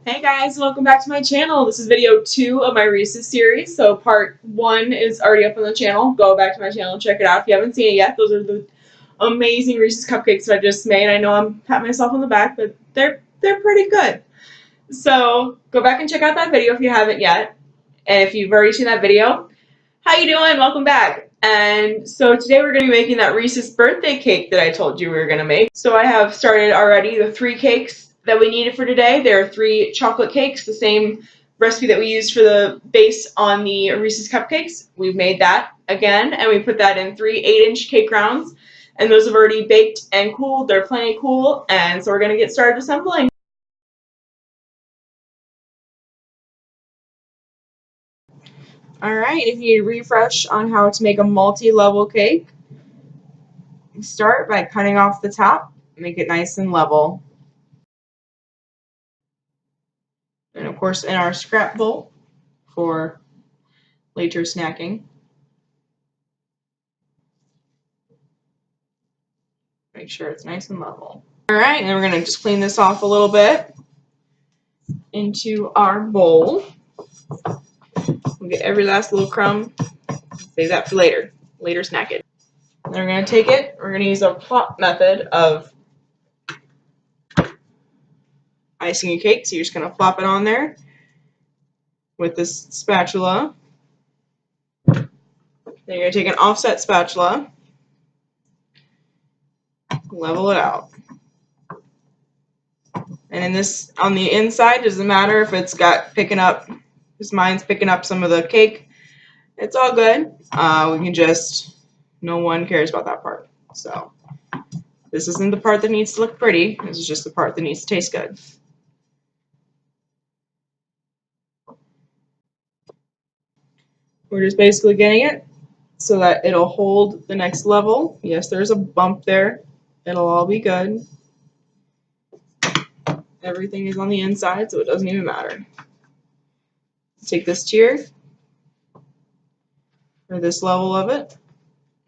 Hey guys, welcome back to my channel. This is video 2 of my Reeses series. So part 1 is already up on the channel. Go back to my channel and check it out if you haven't seen it yet. Those are the amazing Reeses cupcakes that I just made. I know I'm patting myself on the back, but they're pretty good. So go back and check out that video if you haven't yet. And if you've already seen that video, how you doing? Welcome back. And so today we're going to be making that Reese's birthday cake that I told you we were going to make. So I have started already the 3 cakes that we needed for today. There are 3 chocolate cakes, the same recipe that we used for the base on the Reese's cupcakes. We've made that again, and we put that in 3 8-inch cake rounds. And those have already baked and cooled. They're plenty cool, and so we're going to get started assembling. Alright, if you need a refresh on how to make a multi-level cake, start by cutting off the top, make it nice and level. And of course in our scrap bowl for later snacking. Make sure it's nice and level. Alright, and then we're going to just clean this off a little bit into our bowl. We'll get every last little crumb. Save that for later snacking. Then we're going to take it, we're going to use a plop method of icing your cake. So you're just going to flop it on there with this spatula. Then you're going to take an offset spatula, level it out. And in this, on the inside, doesn't matter if it's got picking up, because mine's picking up some of the cake. It's all good. We can just, no one cares about that part. So this isn't the part that needs to look pretty. This is just the part that needs to taste good. We're just basically getting it so that it'll hold the next level. Yes, there's a bump there. It'll all be good. Everything is on the inside, so it doesn't even matter. Take this tier, or this level of it,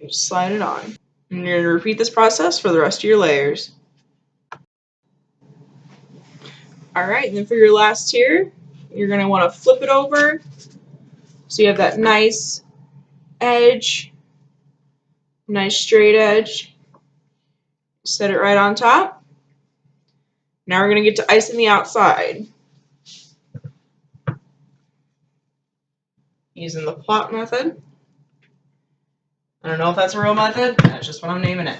and just slide it on. And you're going to repeat this process for the rest of your layers. Alright, and then for your last tier, you're going to want to flip it over so you have that nice edge, nice straight edge. Set it right on top. Now we're going to get to icing the outside. Using the plop method. I don't know if that's a real method. That's just what I'm naming it.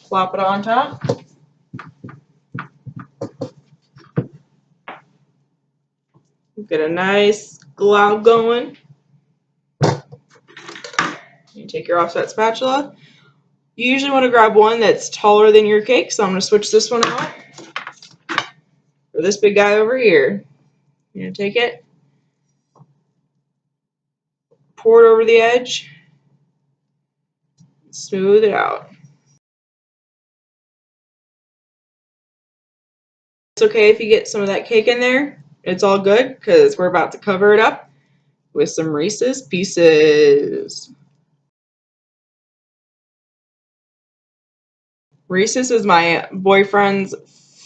Plop it on top. Get a nice glob going. You take your offset spatula. You usually want to grab one that's taller than your cake, so I'm going to switch this one out for this big guy over here. You're going to take it, pour it over the edge, smooth it out. It's okay if you get some of that cake in there. It's all good because we're about to cover it up with some Reese's Pieces. Reese's is my boyfriend's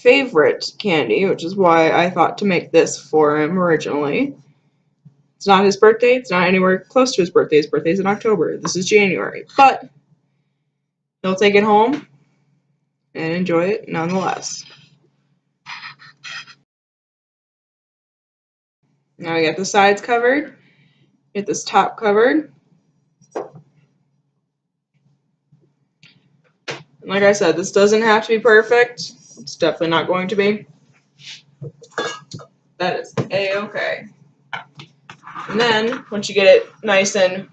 favorite candy, which is why I thought to make this for him originally. It's not his birthday. It's not anywhere close to his birthday. His birthday's in October. This is January. But he'll take it home and enjoy it nonetheless. Now we got the sides covered. Get this top covered. And like I said, this doesn't have to be perfect. It's definitely not going to be. That is A-okay. And then, once you get it nice and,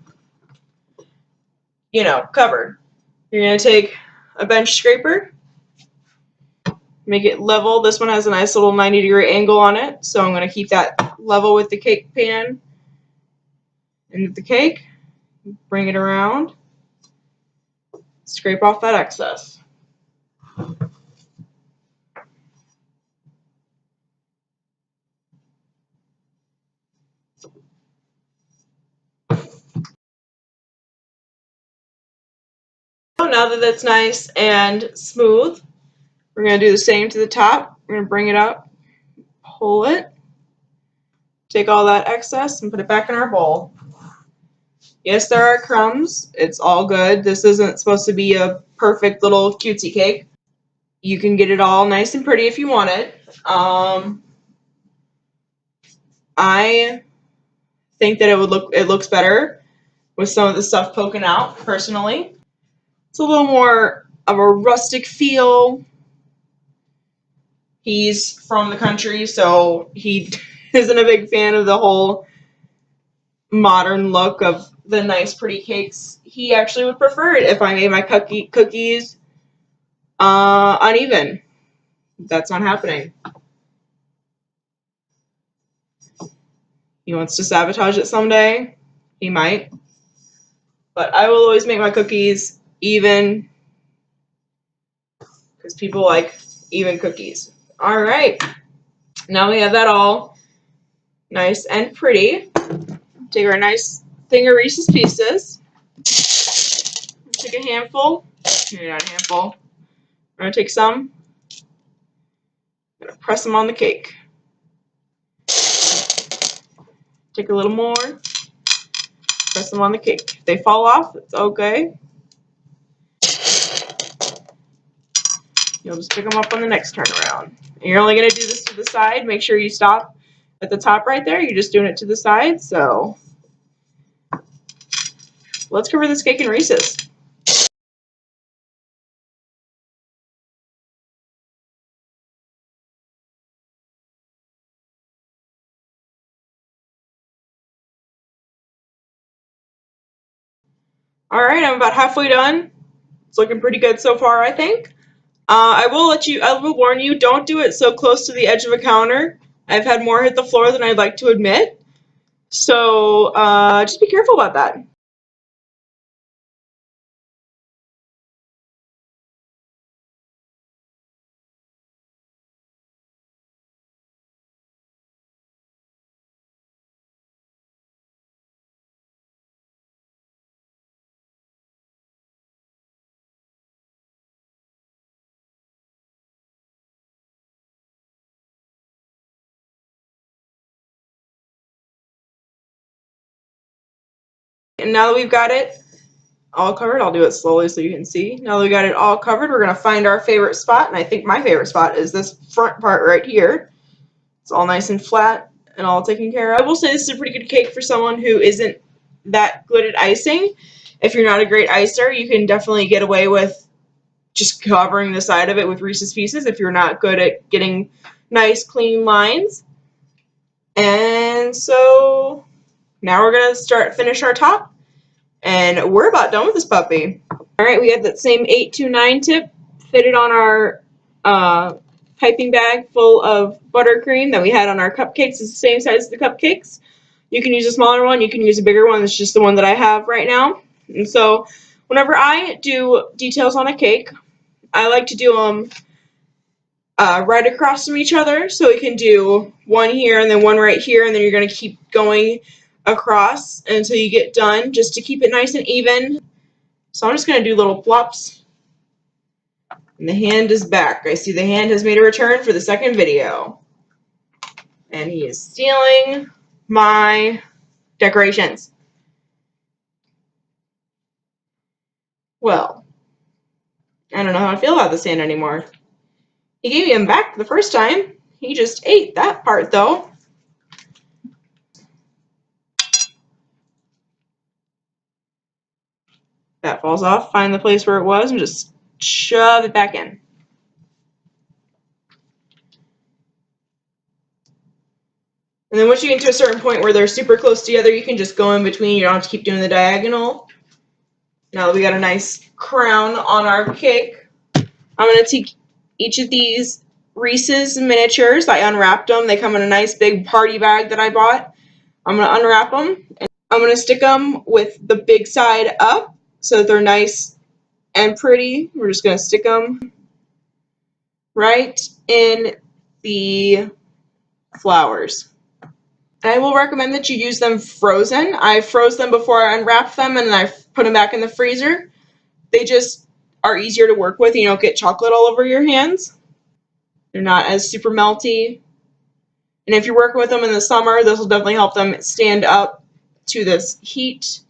covered, you're going to take a bench scraper, make it level. This one has a nice little 90-degree angle on it, so I'm going to keep that level with the cake pan and with the cake. Bring it around, scrape off that excess. Now that that's nice and smooth, We're going to do the same to the top. We're going to bring it up, pull it, take all that excess, and put it back in our bowl. Yes, there are crumbs. It's all good. This isn't supposed to be a perfect little cutesy cake. You can get it all nice and pretty if you want it. I think that it looks better with some of the stuff poking out, personally. It's a little more of a rustic feel. He's from the country, so he isn't a big fan of the whole modern look of the nice, pretty cakes. He actually would prefer it if I made my cookies uneven. That's not happening. He wants to sabotage it someday. He might. But I will always make my cookies even because people like even cookies. Alright. Now we have that all nice and pretty. Take our nice thing of Reese's Pieces. Take a handful. Maybe not a handful. I'm going to take some. I'm going to press them on the cake. Take a little more. Press them on the cake. If they fall off, it's okay. You'll just pick them up on the next turn around. And you're only going to do this to the side. Make sure you stop at the top right there. You're just doing it to the side. So let's cover this cake in Reese's. Alright, I'm about halfway done. It's looking pretty good so far, I think. I will warn you, don't do it so close to the edge of a counter. I've had more hit the floor than I'd like to admit. So just be careful about that. And now that we've got it all covered, I'll do it slowly so you can see. Now that we got it all covered, we're going to find our favorite spot, and I think my favorite spot is this front part right here. It's all nice and flat and all taken care of. I will say this is a pretty good cake for someone who isn't that good at icing. If you're not a great icer, you can definitely get away with just covering the side of it with Reese's Pieces if you're not good at getting nice, clean lines. And so now we're going to finish our top, and we're about done with this puppy. Alright, we have that same 829 tip fitted on our piping bag full of buttercream that we had on our cupcakes. It's the same size as the cupcakes. You can use a smaller one, you can use a bigger one. It's just the one that I have right now. And so whenever I do details on a cake, I like to do them right across from each other. So we can do one here and then one right here, and then you're going to keep going across until you get done, just to keep it nice and even. So I'm just going to do little plops. And the hand is back. I see the hand has made a return for the second video. And he is stealing my decorations. Well, I don't know how I feel about this hand anymore. He gave him back the first time. He just ate that part, though. That falls off. Find the place where it was and just shove it back in. And then once you get to a certain point where they're super close together, you can just go in between. You don't have to keep doing the diagonal. Now that we got a nice crown on our cake, I'm going to take each of these Reese's miniatures. I unwrapped them. They come in a nice big party bag that I bought. I'm going to unwrap them, and I'm going to stick them with the big side up so that they're nice and pretty. We're just going to stick them right in the flowers. I will recommend that you use them frozen. I froze them before I unwrapped them, and I put them back in the freezer. They just are easier to work with. You don't get chocolate all over your hands. They're not as super melty. And if you're working with them in the summer, this will definitely help them stand up to this heat.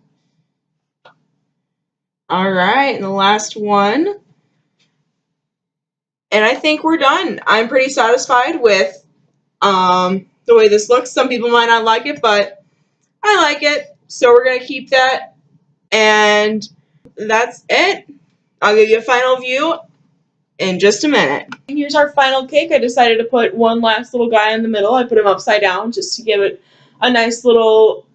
All right, and the last one. And I think we're done. I'm pretty satisfied with the way this looks. Some people might not like it, but I like it. So we're going to keep that. And that's it. I'll give you a final view in just a minute. Here's our final cake. I decided to put one last little guy in the middle. I put him upside down just to give it a nice little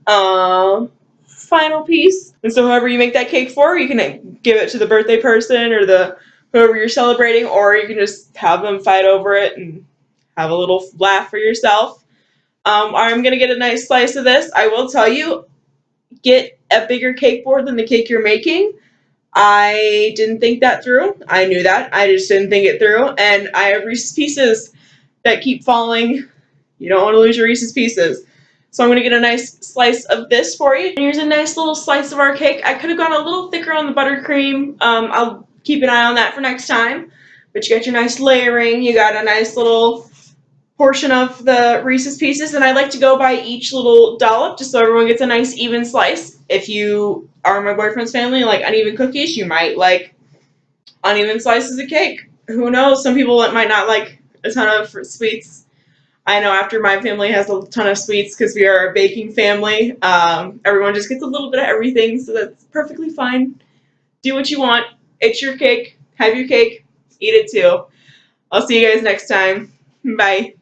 final piece. And so whoever you make that cake for, you can give it to the birthday person or the whoever you're celebrating, or you can just have them fight over it and have a little laugh for yourself. I'm going to get a nice slice of this. I will tell you, get a bigger cake board than the cake you're making. I didn't think that through. I knew that. I just didn't think it through. And I have Reese's Pieces that keep falling. You don't want to lose your Reese's Pieces. So I'm going to get a nice slice of this for you. And here's a nice little slice of our cake. I could have gone a little thicker on the buttercream. I'll keep an eye on that for next time. But you got your nice layering. You got a nice little portion of the Reese's Pieces, and I like to go by each little dollop just so everyone gets a nice even slice. If you are my boyfriend's family and like uneven cookies, you might like uneven slices of cake. Who knows? Some people might not like a ton of sweets. I know after my family has a ton of sweets because we are a baking family, everyone just gets a little bit of everything, so that's perfectly fine. Do what you want. It's your cake. Have your cake. Eat it too. I'll see you guys next time. Bye.